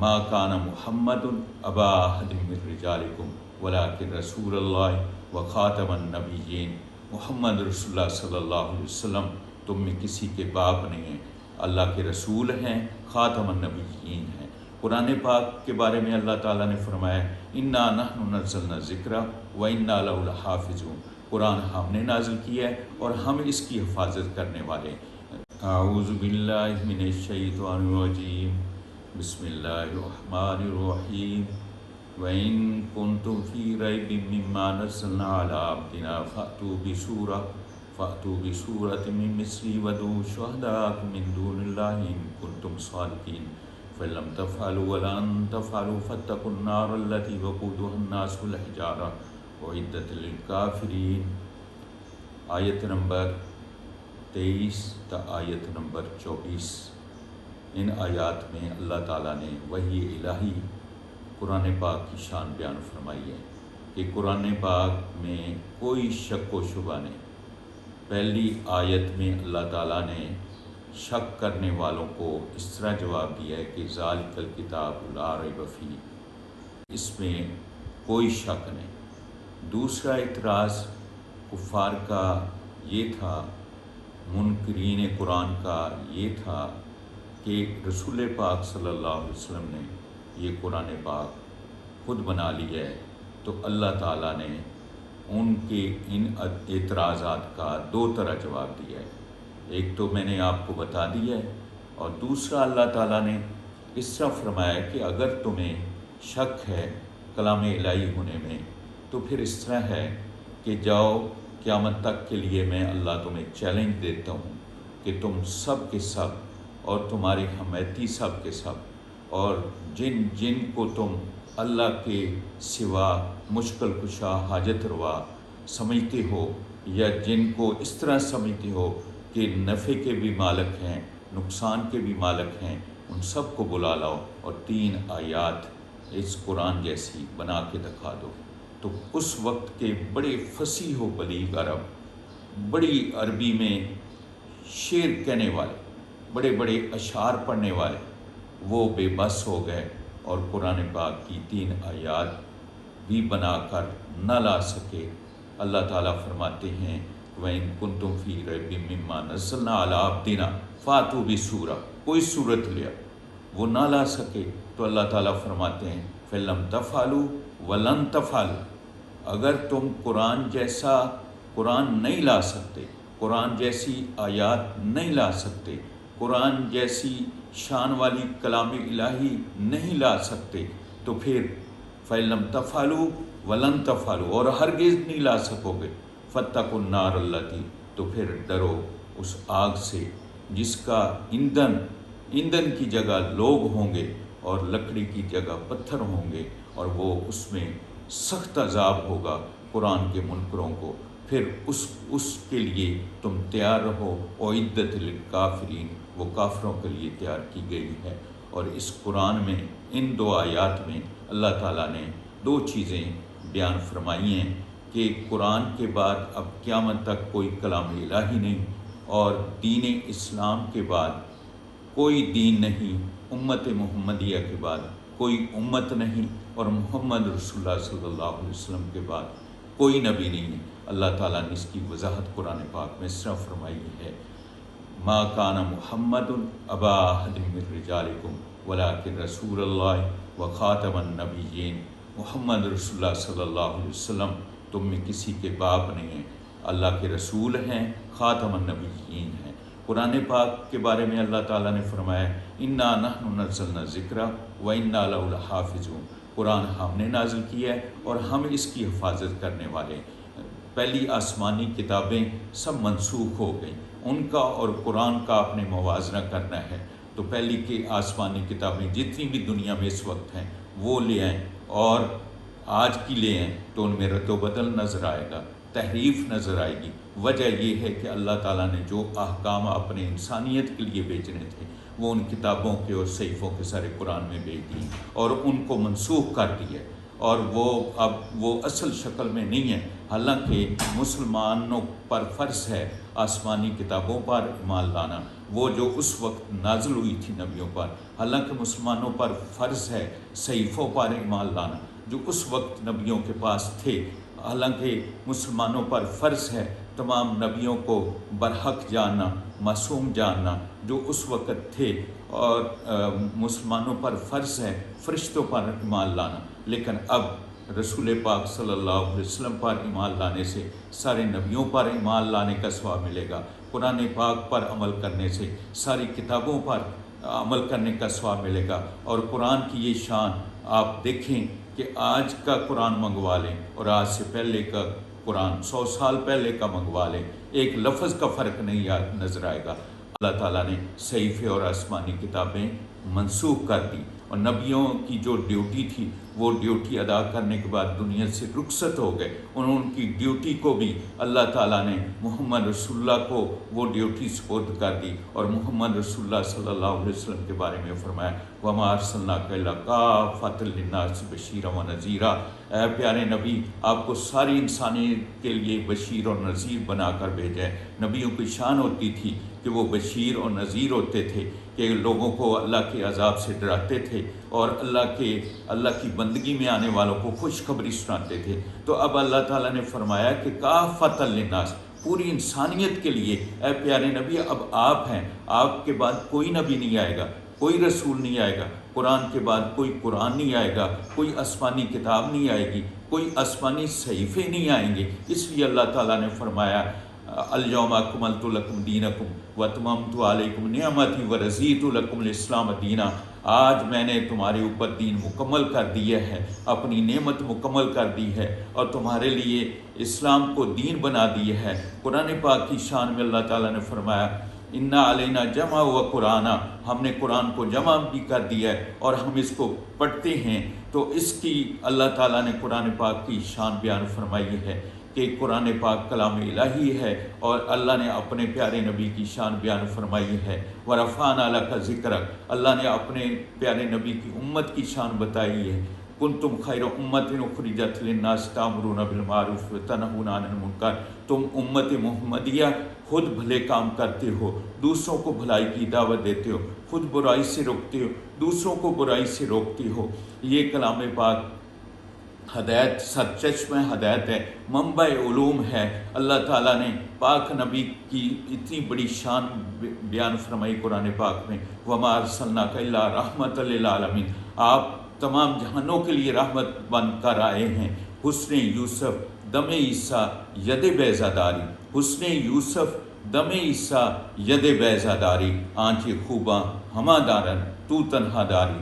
ما کان محمد ابا احد من رجالکم ولکن رسول اللہ و خاتم النبیین۔ محمد رسول اللہ صلی اللہ علیہ وسلم تم میں کسی کے باپ نہیں ہیں، اللہ کے رسول ہیں، خاتم النبیین ہیں۔ قرآن پاک کے بارے میں اللہ تعالیٰ نے فرمایا انا نحن نزلنا الذکر و انا لہ لحافظون، قرآن ہم نے نازل کیا ہے اور ہم اس کی حفاظت کرنے والے ہیں۔ اعوذ باللہ من الشیطان الرجیم، بسم اللہ الرحمن الرحیم۔ وَإِن كُنتُمْ فِي رَيْبٍ مِّمَّا نَزَّلْنَا عَلَىٰ عَبْدِنَا فَأْتُوا بِسُورَةٍ مِّن مِّثْلِهِ وَادْعُوا شُهَدَاءَكُم مِّن دُونِ اللَّهِ إِن كُنتُمْ صَادِقِينَ فَإِن لَّمْ تَفْعَلُوا وَلَن تَفْعَلُوا فَاتَّقُوا النَّارَ الَّتِي وَقُودُهَا النَّاسُ وَالْحِجَارَةُ أُعِدَّتْ لِلْكَافِرِينَ۔ آیت نمبر 23 تا آیت نمبر 24۔ ان آیات میں اللہ تعالیٰ نے وحی الہی قرآن پاک کی شان بیان فرمائی ہے کہ قرآن پاک میں کوئی شک و شبہ نہیں۔ پہلی آیت میں اللہ تعالیٰ نے شک کرنے والوں کو اس طرح جواب دیا ہے کہ ذالک الکتاب لا ریب فیہ، اس میں کوئی شک نہیں۔ دوسرا اعتراض کفار کا یہ تھا، منکرین قرآن کا یہ تھا کہ رسول پاک صلی اللہ علیہ وسلم نے یہ قرآن پاک خود بنا لیا ہے، تو اللہ تعالیٰ نے ان کے ان اعتراضات کا دو طرح جواب دیا ہے۔ ایک تو میں نے آپ کو بتا دیا ہے، اور دوسرا اللہ تعالیٰ نے اس طرح فرمایا کہ اگر تمہیں شک ہے کلام الہی ہونے میں تو پھر اس طرح ہے کہ جاؤ قیامت تک کے لیے میں اللہ تمہیں چیلنج دیتا ہوں کہ تم سب کے سب اور تمہاری حمیتی سب کے سب اور جن کو تم اللہ کے سوا مشکل کشا حاجت روا سمجھتے ہو، یا جن کو اس طرح سمجھتے ہو کہ نفع کے بھی مالک ہیں نقصان کے بھی مالک ہیں، ان سب کو بلا لاؤ اور 3 آیات اس قرآن جیسی بنا کے دکھا دو۔ تو اس وقت کے بڑے فصیح و بلیغ عرب، بڑی عربی میں شعر کہنے والے، بڑے بڑے اشعار پڑھنے والے، وہ بے بس ہو گئے اور قرآن پاک کی 3 آیات بھی بنا کر نہ لا سکے۔ اللہ تعالیٰ فرماتے ہیں وَإِن كُنتُمْ فِي رَيْبٍ مِّمَّا نَزَّلْنَا عَلَىٰ عَبْدِنَا فَأْتُوا بِسُورَةٍ، کوئی صورت لیا وہ نہ لا سکے، تو اللہ تعالیٰ فرماتے ہیں فَإِن لَّمْ تَفْعَلُوا وَلَن تَفْعَلُوا، اگر تم قرآن جیسا قرآن نہیں لا سکتے، قرآن جیسی آیات نہیں لا سکتے، قرآن جیسی شان والی کلام الہی نہیں لا سکتے، تو پھر فَإِن لَّمْ تَفْعَلُوا وَلَن تَفْعَلُوا، اور ہرگز نہیں لا سکو گے، فَاتَّقُوا النَّارَ الَّتِي، تو پھر ڈرو اس آگ سے جس کا ایندھن کی جگہ لوگ ہوں گے اور لکڑی کی جگہ پتھر ہوں گے، اور وہ اس میں سخت عذاب ہوگا قرآن کے منکروں کو۔ پھر اس کے لیے تم تیار رہو، اعدت للکافرین، وہ کافروں کے لیے تیار کی گئی ہے۔ اور اس قرآن میں ان 2 آیات میں اللہ تعالیٰ نے 2 چیزیں بیان فرمائی ہیں کہ قرآن کے بعد اب قیامت تک کوئی کلام الہی نہیں، اور دین اسلام کے بعد کوئی دین نہیں، امت محمدیہ کے بعد کوئی امت نہیں، اور محمد رسول اللہ صلی اللہ علیہ وسلم کے بعد کوئی نبی نہیں ہے۔ اللہ تعالیٰ نے اس کی وضاحت قرآن پاک میں اس طرح فرمائی ہے ما کان محمد ابا احد من رجالکم ولکن رسول اللہ و خاتم النبیین۔ محمد رسول اللہ صلی اللہ علیہ وسلم تم میں کسی کے باپ نہیں ہیں، اللہ کے رسول ہیں، خاتم النبیین ہیں۔ قرآن پاک کے بارے میں اللہ تعالیٰ نے فرمایا انا نحن نزلنا الذکر و انا لہ لحافظون، قرآن ہم نے نازل کیا ہے اور ہم اس کی حفاظت کرنے والے ہیں۔ پہلی آسمانی کتابیں سب منسوخ ہو گئیں، ان کا اور قرآن کا آپ نے موازنہ کرنا ہے، تو پہلی کی آسمانی کتابیں جتنی بھی دنیا میں اس وقت ہیں وہ لے آئیں اور آج کی لے آئیں، تو ان میں رد و بدل نظر آئے گا، تحریف نظر آئے گی۔ وجہ یہ ہے کہ اللہ تعالیٰ نے جو احکام اپنے انسانیت کے لیے بھیجنے تھے وہ ان کتابوں کے اور صحیفوں کے سارے قرآن میں بھیج دیے اور ان کو منسوخ کر دیا، اور وہ اصل شکل میں نہیں ہے، حالانکہ مسلمانوں پر فرض ہے آسمانی کتابوں پر ایمان لانا، وہ جو اس وقت نازل ہوئی تھی نبیوں پر، حالانکہ مسلمانوں پر فرض ہے صحیفوں پر ایمان لانا جو اس وقت نبیوں کے پاس تھے، حالانکہ مسلمانوں پر فرض ہے تمام نبیوں کو برحق جاننا، معصوم جاننا جو اس وقت تھے، اور مسلمانوں پر فرض ہے فرشتوں پر ایمان لانا، لیکن اب رسول پاک صلی اللہ علیہ وسلم پر ایمان لانے سے سارے نبیوں پر ایمان لانے کا ثواب ملے گا، قرآن پاک پر عمل کرنے سے ساری کتابوں پر عمل کرنے کا ثواب ملے گا۔ اور قرآن کی یہ شان آپ دیکھیں کہ آج کا قرآن منگوا لیں اور آج سے پہلے کا قرآن 100 سال پہلے کا منگوا لیں، ایک لفظ کا فرق نہیں نظر آئے گا۔ اللہ تعالیٰ نے صحیفے اور آسمانی کتابیں منسوخ کر دی، اور نبیوں کی جو ڈیوٹی تھی وہ ڈیوٹی ادا کرنے کے بعد دنیا سے رخصت ہو گئے، ان کی ڈیوٹی کو بھی اللہ تعالیٰ نے محمد رسول اللہ کو وہ ڈیوٹی سپرد کر دی، اور محمد رسول اللہ صلی اللہ علیہ وسلم کے بارے میں فرمایا وَمَا أَرْسَلْنَاكَ إِلَّا كَافَّةً لِلنَّاسِ بَشِيرًا وَنَذِيرًا، اے پیارے نبی آپ کو ساری انسانیت کے لیے بشیر اور نذیر بنا کر بھیجا ہے۔ نبیوں کی شان ہوتی تھی کہ وہ بشیر اور نذیر ہوتے تھے، کہ لوگوں کو اللہ کے عذاب سے ڈراتے تھے اور اللہ کی بندگی میں آنے والوں کو خوشخبری سناتے تھے۔ تو اب اللہ تعالیٰ نے فرمایا کہ کافۃ للناس، پوری انسانیت کے لیے اے پیارے نبی اب آپ ہیں، آپ کے بعد کوئی نبی نہیں آئے گا، کوئی رسول نہیں آئے گا، قرآن کے بعد کوئی قرآن نہیں آئے گا، کوئی آسمانی کتاب نہیں آئے گی، کوئی آسمانی صحیفے نہیں آئیں گے۔ اس لیے اللہ تعالیٰ نے فرمایا الیوم اکملت لکم دینکم واتممت علیکم نعمتی ورضیت لکم الاسلام دینا، آج میں نے تمہارے اوپر دین مکمل کر دیا ہے، اپنی نعمت مکمل کر دی ہے اور تمہارے لیے اسلام کو دین بنا دیا ہے۔ قرآن پاک کی شان میں اللہ تعالیٰ نے فرمایا انا علینا جمع و قرآن، ہم نے قرآن کو جمع بھی کر دیا ہے اور ہم اس کو پڑھتے ہیں۔ تو اس کی اللہ تعالیٰ نے قرآن پاک کی شان بیان فرمائی ہے کہ قرآن پاک کلام الہی ہے، اور اللہ نے اپنے پیارے نبی کی شان بیان فرمائی ہے۔ وَرَفَعْنَا لَكَ ذِكْرَكَ، اللہ نے اپنے پیارے نبی کی امت کی شان بتائی ہے۔ کنتم خیر امت اخرجت للناس تأمرون بالمعروف وتنہون عن المنکر، تم امت محمدیہ خود بھلے کام کرتے ہو، دوسروں کو بھلائی کی دعوت دیتے ہو، خود برائی سے روکتے ہو، دوسروں کو برائی سے روکتے ہو۔ یہ کلام پاک ہدایت، سرچشمہ ہدایت ہے، منبع علوم ہے۔ اللہ تعالیٰ نے پاک نبی کی اتنی بڑی شان بیان فرمائی قرآن پاک میں، وَمَا أَرْسَلْنَاكَ إِلَّا رَحْمَةً لِلْعَالَمِينَ، آپ تمام جہانوں کے لیے رحمت بن کر آئے ہیں۔ حسن یوسف دم عیسیٰ ید بیضہ داری، حسن یوسف دم عیسیٰ ید بیضہ داری، آنچ خوباں ہمہ دارن تو تنہا داری،